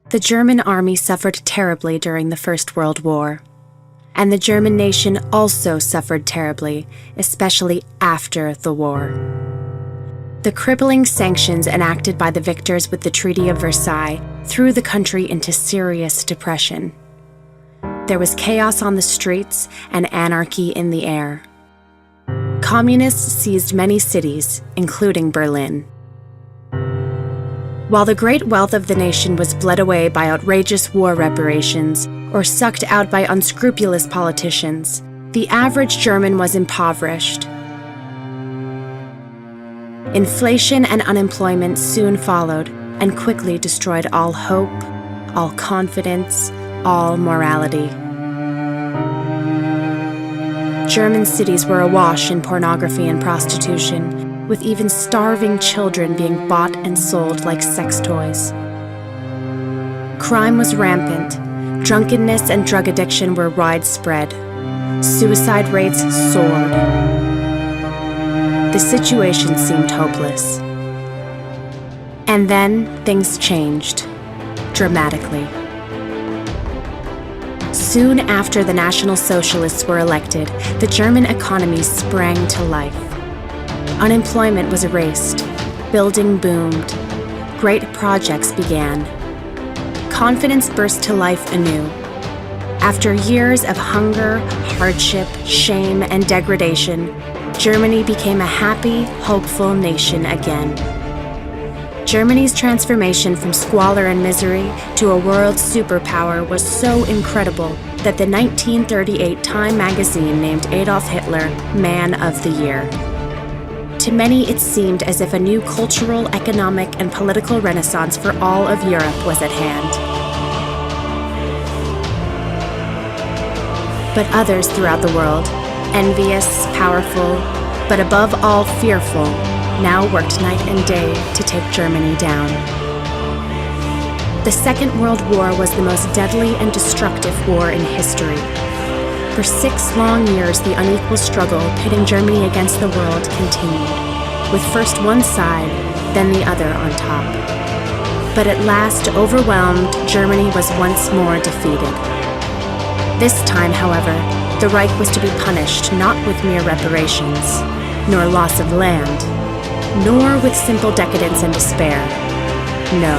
The German army suffered terribly during the First World War, and the German nation also suffered terribly, especially after the war. The crippling sanctions enacted by the victors with the Treaty of Versailles threw the country into serious depression. There was chaos on the streets and anarchy in the air. Communists seized many cities, including Berlin. While the great wealth of the nation was bled away by outrageous war reparations or sucked out by unscrupulous politicians, the average German was impoverished. Inflation and unemployment soon followed and quickly destroyed all hope, all confidence, all morality. German cities were awash in pornography and prostitution, with even starving children being bought and sold like sex toys. Crime was rampant. Drunkenness and drug addiction were widespread. Suicide rates soared. The situation seemed hopeless. And then things changed, dramatically. Soon after the National Socialists were elected, the German economy sprang to life. Unemployment was erased. Building boomed. Great projects began. Confidence burst to life anew. After years of hunger, hardship, shame, and degradation, Germany became a happy, hopeful nation again. Germany's transformation from squalor and misery to a world superpower was so incredible that the 1938 Time magazine named Adolf Hitler Man of the Year. To many, it seemed as if a new cultural, economic, and political renaissance for all of Europe was at hand. But others throughout the world, envious, powerful, but above all fearful, now worked night and day to take Germany down. The Second World War was the most deadly and destructive war in history. For 6 long years, the unequal struggle pitting Germany against the world continued, with first one side, then the other on top. But at last, overwhelmed, Germany was once more defeated. This time, however, the Reich was to be punished not with mere reparations, nor loss of land, nor with simple decadence and despair. No.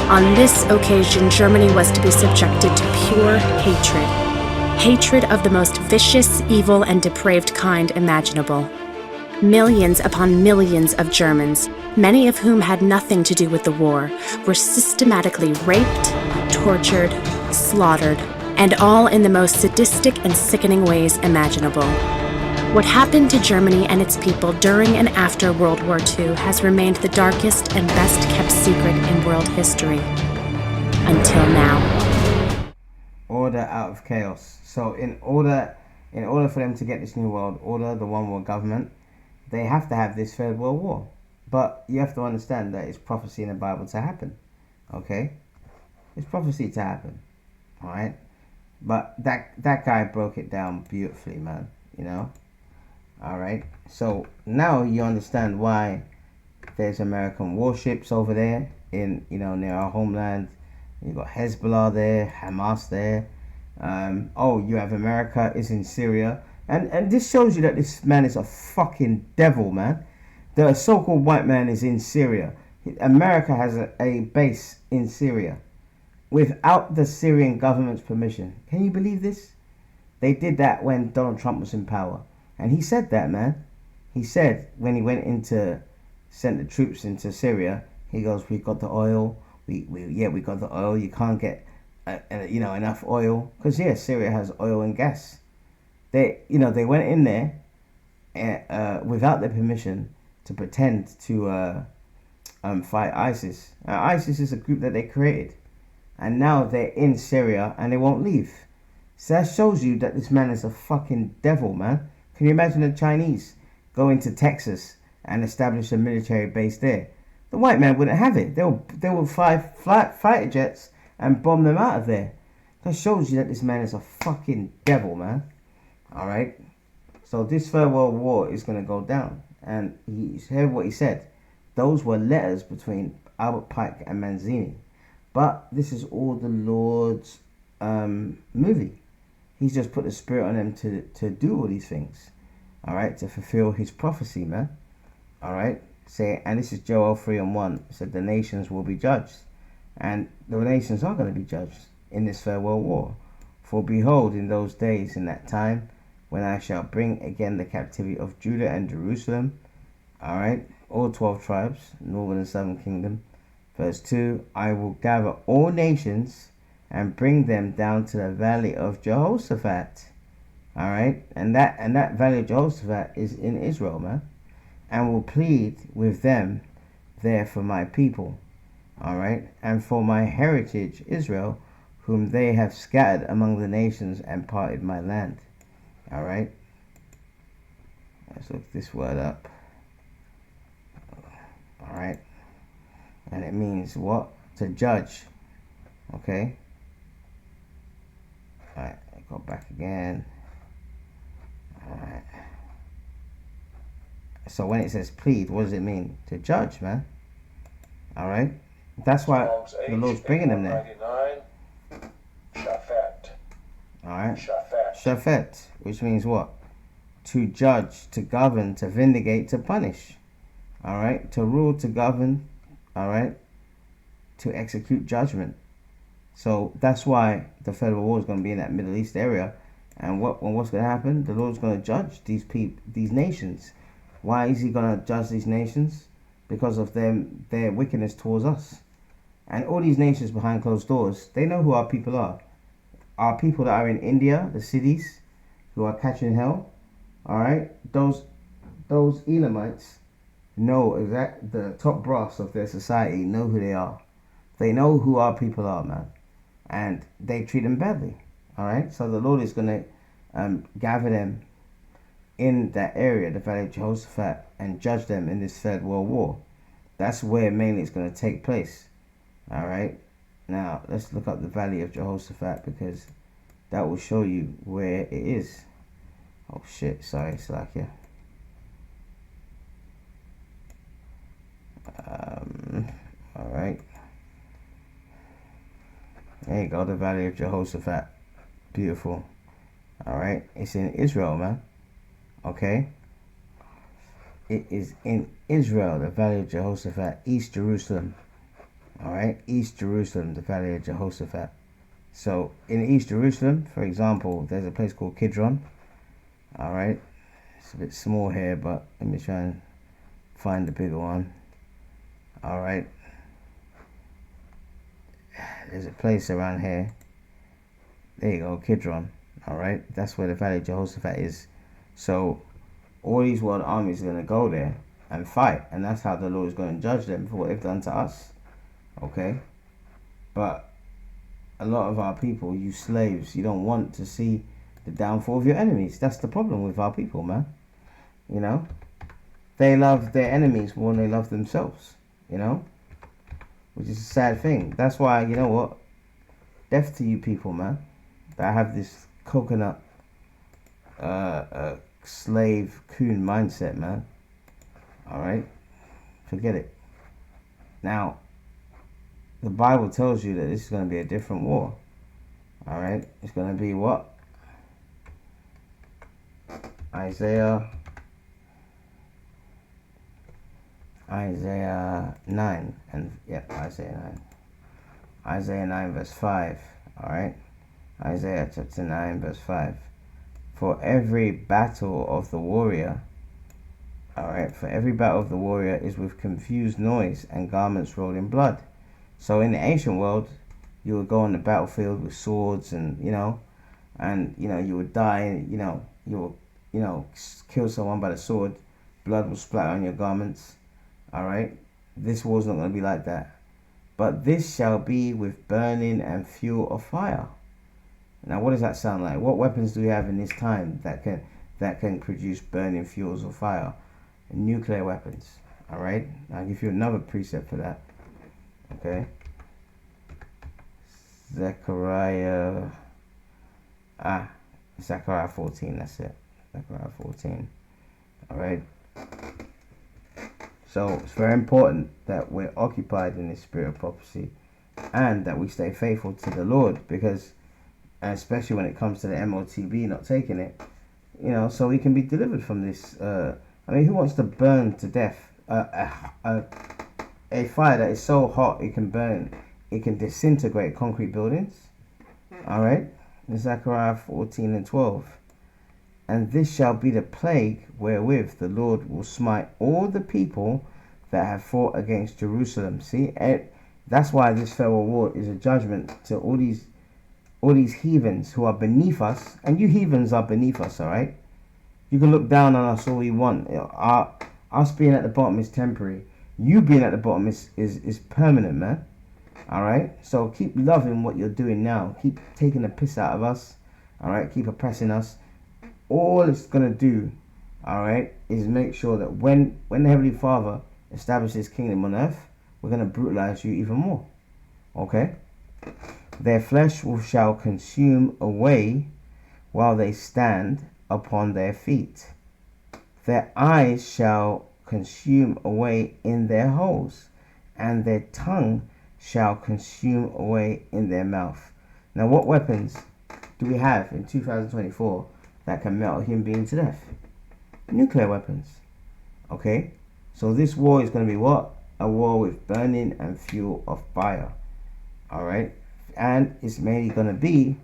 On this occasion, Germany was to be subjected to pure hatred. Hatred of the most vicious, evil, and depraved kind imaginable. Millions upon millions of Germans, many of whom had nothing to do with the war, were systematically raped, tortured, slaughtered, and all in the most sadistic and sickening ways imaginable. What happened to Germany and its people during and after World War II has remained the darkest and best kept secret in world history. Until now. Order out of chaos. So in order for them to get this new world order, the one world government, they have to have this Third World War. But you have to understand that it's prophecy in the Bible to happen. Okay? It's prophecy to happen. Alright? But that guy broke it down beautifully, man. You know? Alright? So now you understand why there's American warships over there in, near our homeland. You got Hezbollah there, Hamas there. You have America is in Syria. And this shows you that this man is a fucking devil, man. The so-called white man is in Syria. America has a base in Syria without the Syrian government's permission. Can you believe this? They did that when Donald Trump was in power. And he said that, man. He said when he sent the troops into Syria, he goes, we got the oil. We got the oil. You can't get, enough oil. Because, Syria has oil and gas. They went in there without their permission to pretend to fight ISIS. ISIS is a group that they created. And now they're in Syria and they won't leave. So that shows you that this man is a fucking devil, man. Can you imagine the Chinese go into Texas and establish a military base there? The white man wouldn't have it. They will fly fighter jets and bomb them out of there. That shows you that this man is a fucking devil, man. Alright? So this Third World War is going to go down. And he heard what he said. Those were letters between Albert Pike and Manzini. But this is all the Lord's movie. He's just put the Spirit on them to do all these things. All right, to fulfill his prophecy, man. All right, say, and this is Joel 3:1. It said the nations will be judged, and the nations are going to be judged in this farewell war. For behold, in those days, in that time, when I shall bring again the captivity of Judah and Jerusalem, all right, all 12 tribes, northern and southern kingdom. Verse 2, I will gather all nations and bring them down to the valley of Jehoshaphat. All right, and that valley of Jehoshaphat is in Israel, man, and will plead with them there for my people, all right, and for my heritage Israel, whom they have scattered among the nations and parted my land. All right, let's look this word up. All right, and it means what? To judge. Okay, all right, go back again. All right, so when it says plead, what does it mean? To judge, man. All right, that's why the Lord's bringing them there. Shaphat. All right, Shaphat. Shaphat, which means what? To judge, to govern, to vindicate, to punish. All right, to rule, to govern. All right, to execute judgment. So that's why the federal war is going to be in that Middle East area. And what's going to happen? The Lord's going to judge these nations. Why is he going to judge these nations? Because of their wickedness towards us. And all these nations behind closed doors, they know who our people are. Our people that are in India, the cities, who are catching hell. All right, those Elamites know the top brass of their society know who they are. They know who our people are, man, and they treat them badly. All right, so the Lord is going to gather them in that area, the Valley of Jehoshaphat, and judge them in this Third World War. That's where mainly it's going to take place. All right, now let's look up the Valley of Jehoshaphat, because that will show you where it is. Oh shit, sorry, Slakia. All right, there you go, the Valley of Jehoshaphat. Beautiful. All right, it's in Israel, man. Okay, it is in Israel, the Valley of Jehoshaphat, East Jerusalem. All right, East Jerusalem, the Valley of Jehoshaphat. So in East Jerusalem, for example, there's a place called Kidron. All right, it's a bit small here, but let me try and find the bigger one. All right, there's a place around here. There you go, Kidron. All right, that's where the Valley of Jehoshaphat is. So all these world armies are going to go there and fight, and that's how the Lord is going to judge them for what they've done to us. Okay, but a lot of our people, you slaves, you don't want to see the downfall of your enemies. That's the problem with our people, man. You know, they love their enemies more than they love themselves. You know, which is a sad thing. That's why, you know what, death to you people, man, that have this coconut slave coon mindset, man. All right, forget it. Now the Bible tells you that this is going to be a different war. All right, it's going to be what? Isaiah 9, and Isaiah 9 verse 5. All right, Isaiah chapter 9 verse 5. For every battle of the warrior, all right, for every battle of the warrior is with confused noise and garments rolled in blood. So in the ancient world, you would go on the battlefield with swords, and you would die. You would kill someone by the sword, blood will splatter on your garments. All right, this war's not going to be like that. But this shall be with burning and fuel of fire. Now, what does that sound like? What weapons do we have in this time that can produce burning fuels of fire? Nuclear weapons. All right, I'll give you another precept for that. Okay, Zechariah 14. That's it. Zechariah 14. All right. So it's very important that we're occupied in the spirit of prophecy, and that we stay faithful to the Lord, because especially when it comes to the MOTB not taking it, so we can be delivered from this. Who wants to burn to death? A fire that is so hot it can burn, it can disintegrate concrete buildings. Alright, Zechariah 14:12. And this shall be the plague wherewith the Lord will smite all the people that have fought against Jerusalem. See, that's why this farewell war is a judgment to all these heathens who are beneath us. And you heathens are beneath us, alright? You can look down on us all you want. Us being at the bottom is temporary. You being at the bottom is permanent, man. Alright? So keep loving what you're doing now. Keep taking the piss out of us. Alright? Keep oppressing us. All it's going to do, alright, is make sure that when the Heavenly Father establishes His kingdom on earth, we're going to brutalize you even more. Okay? Their flesh shall consume away while they stand upon their feet. Their eyes shall consume away in their holes, and their tongue shall consume away in their mouth. Now, what weapons do we have in 2024 that can melt a human being to death? Nuclear weapons. Okay? So this war is going to be what? A war with burning and fuel of fire. Alright? And it's mainly going to be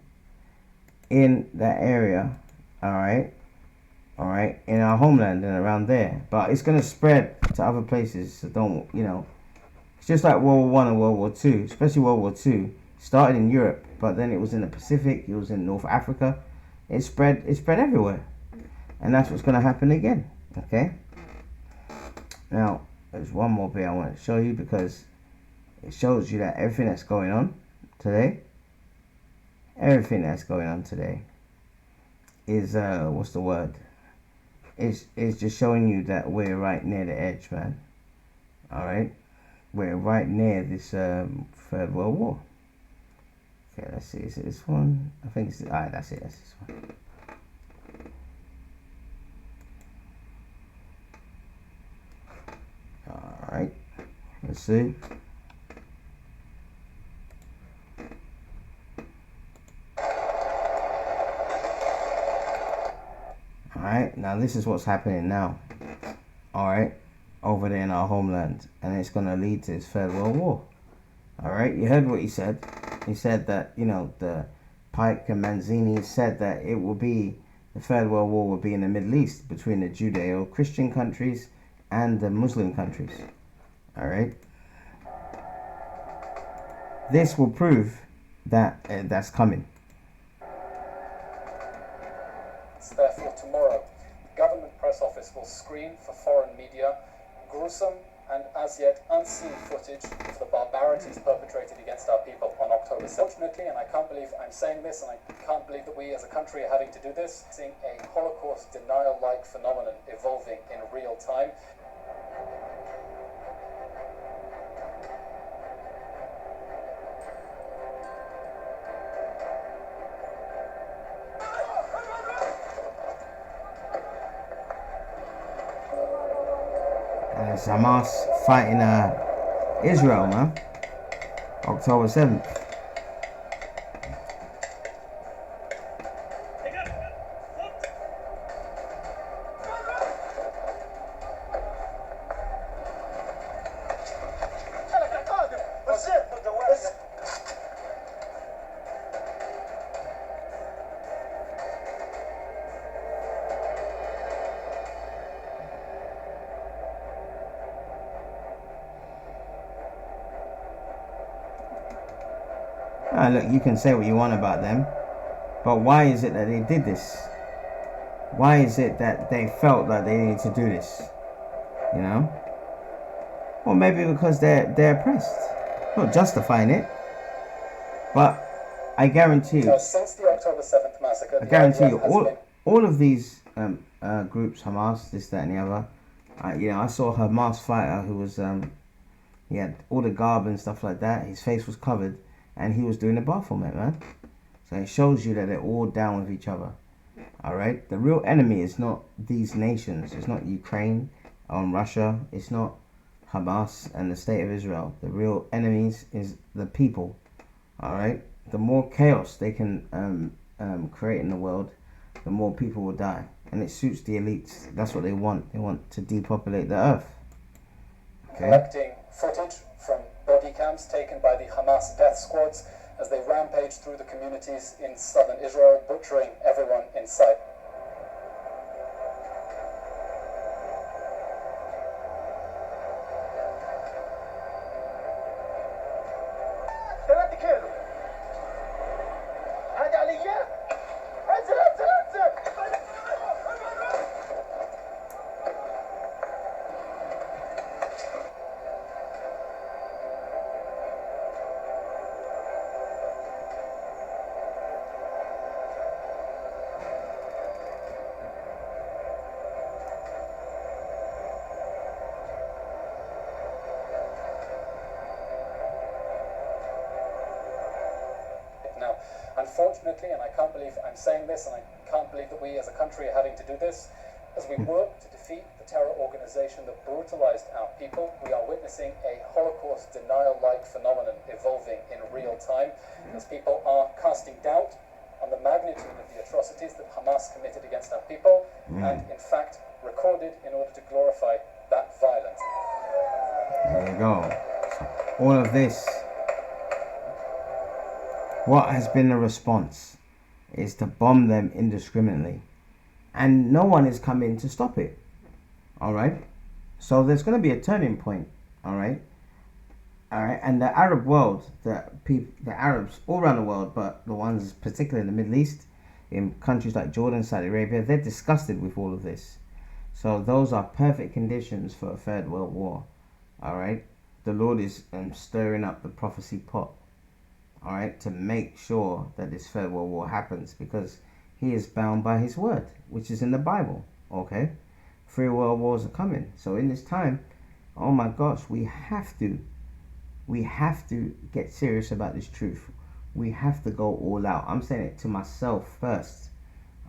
in that area. Alright? Alright? In our homeland and around there. But it's going to spread to other places. So don't, It's just like World War I and World War II. Especially World War II. Started in Europe. But then it was in the Pacific. It was in North Africa. It spread everywhere. And that's what's going to happen again. Okay? Now, there's one more bit I want to show you, because it shows you that everything that's going on today, is, what's the word? Is just showing you that we're right near the edge, man. Alright? We're right near this Third World War. Okay, let's see. Is it this one? I think it's... Alright, that's it. That's this one. Alright. Let's see. Alright, now this is what's happening now. Alright, over there in our homeland. And it's going to lead to this Third World War. Alright, you heard what he said. He said that, the Pike and Manzini said that it will be, the Third World War will be in the Middle East, between the Judeo-Christian countries and the Muslim countries. Alright. This will prove that that's coming. Therefore, tomorrow, the government press office will screen for foreign media gruesome and as yet unseen footage of the barbarities perpetrated against our people on October 7th. Fortunately, and I can't believe I'm saying this, and I can't believe that we as a country are having to do this, seeing a Holocaust denial-like phenomenon evolving in real time. It's Hamas fighting Israel, man. October 7th. Look, you can say what you want about them, but why is it that they did this? Why is it that they felt that they needed to do this? Well, maybe because they're oppressed. Not justifying it, but I guarantee you. So since the October 7th massacre, I guarantee you, all of these groups, Hamas, this, that, and the other. I saw a Hamas fighter who was he had all the garb and stuff like that. His face was covered. And he was doing the Baphomet, man. So it shows you that they're all down with each other. Alright? The real enemy is not these nations. It's not Ukraine or Russia. It's not Hamas and the state of Israel. The real enemies is the people. All right. The more chaos they can create in the world, the more people will die, and it suits the elites. That's what they want. They want to depopulate the earth. Okay. Collecting footage from body cams taken by the Hamas death squads as they rampage through the communities in southern Israel, butchering everyone in sight. Now, unfortunately, and I can't believe I'm saying this, and I can't believe that we as a country are having to do this, as we work to defeat the terror organization that brutalized our people, we are witnessing a Holocaust denial-like phenomenon evolving in real time, as people are casting doubt on the magnitude of the atrocities that Hamas committed against our people, and in fact recorded in order to glorify that violence. There you go. All of this. What has been the response is to bomb them indiscriminately, and no one is coming to stop it. All right, so there's going to be a turning point. All right, and the Arab world, the Arabs all around the world, but the ones particularly in the Middle East, in countries like Jordan, Saudi Arabia, they're disgusted with all of this. So those are perfect conditions for a third world war. All right, the Lord is stirring up the prophecy pot. All right, to make sure that this third world war happens, because he is bound by his word, which is in the Bible. Okay, 3 world wars are coming. So in this time, oh my gosh, we have to get serious about this truth. We have to go all out. I'm saying it to myself first.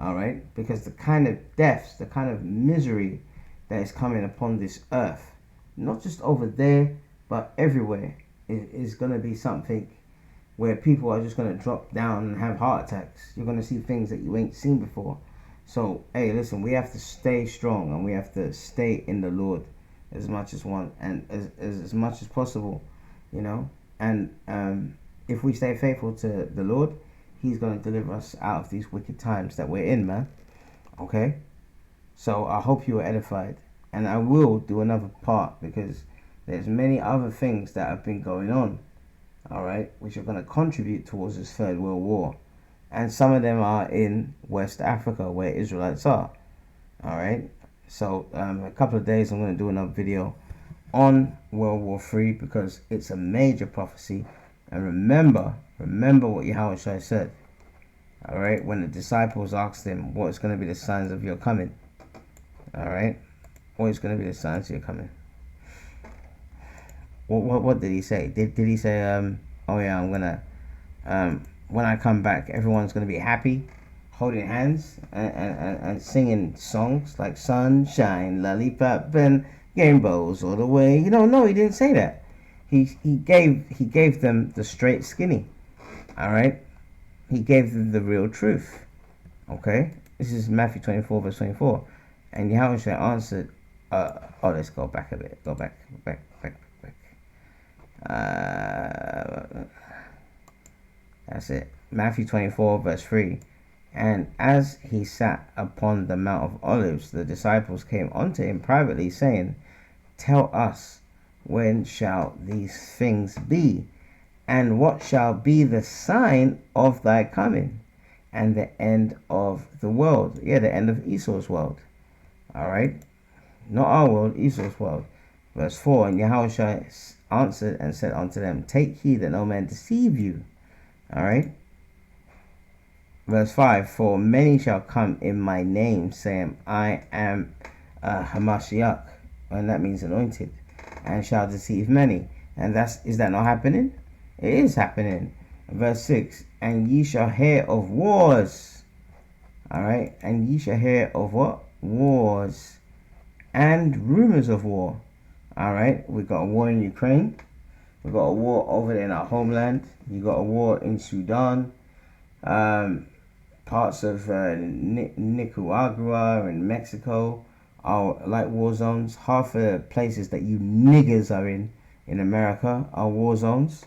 All right, because the kind of deaths, the kind of misery that is coming upon this earth, not just over there, but everywhere, is going to be something where people are just going to drop down and have heart attacks. You're going to see things that you ain't seen before. So, hey, listen, we have to stay strong, and we have to stay in the Lord as much as as much as possible, you know. And if we stay faithful to the Lord, he's going to deliver us out of these wicked times that we're in, man. Okay? So I hope you were edified. And I will do another part, because there's many other things that have been going on, all right, which are going to contribute towards this third world war, and some of them are in West Africa, where Israelites are. All right, so a couple of days I'm going to do another video on World War III, because it's a major prophecy. And remember what Yahushua said. All right, when the disciples asked him, what is going to be the signs of your coming? All right, what is going to be the signs of your coming? What did he say? Did he say, oh yeah, I'm gonna, when I come back, everyone's gonna be happy, holding hands and singing songs like sunshine, lollipop, and rainbows all the way? You know, no, he didn't say that. He gave them the straight skinny. All right, he gave them the real truth. Okay, this is Matthew 24 verse 24, and Yahushua answered. Let's go back a bit. Go back. That's it. Matthew 24 verse 3. And as he sat upon the Mount of Olives, the disciples came unto him privately, saying, Tell us, when shall these things be? And what shall be the sign of thy coming, and the end of the world? Yeah, the end of Esau's world. Alright? Not our world, Esau's world. Verse 4. And Yahushua answered and said unto them, Take heed that no man deceive you. Alright. Verse 5. For many shall come in my name, saying, I am Hamashiach, and that means anointed, and shall deceive many. And is that not happening? It is happening. Verse 6. And ye shall hear of wars. Alright. And ye shall hear of what? Wars. And rumors of war. Alright, we got a war in Ukraine. We got a war over there in our homeland. You got a war in Sudan. Parts of Nicaragua and Mexico are like war zones. Half the places that you niggers are in America are war zones.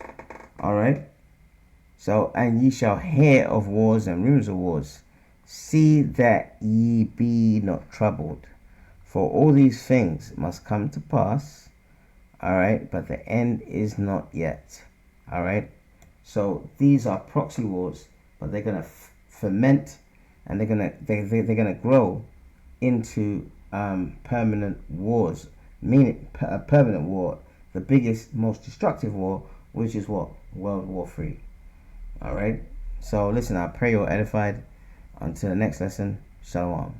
Alright. So, and ye shall hear of wars and rumors of wars. See that ye be not troubled. For all these things must come to pass. Alright. But the end is not yet. Alright. So these are proxy wars. But they're going to ferment. And they're gonna grow into permanent wars. Meaning a permanent war. The biggest, most destructive war. Which is what? World War III. Alright, so listen, I pray you're edified. Until the next lesson, shalom.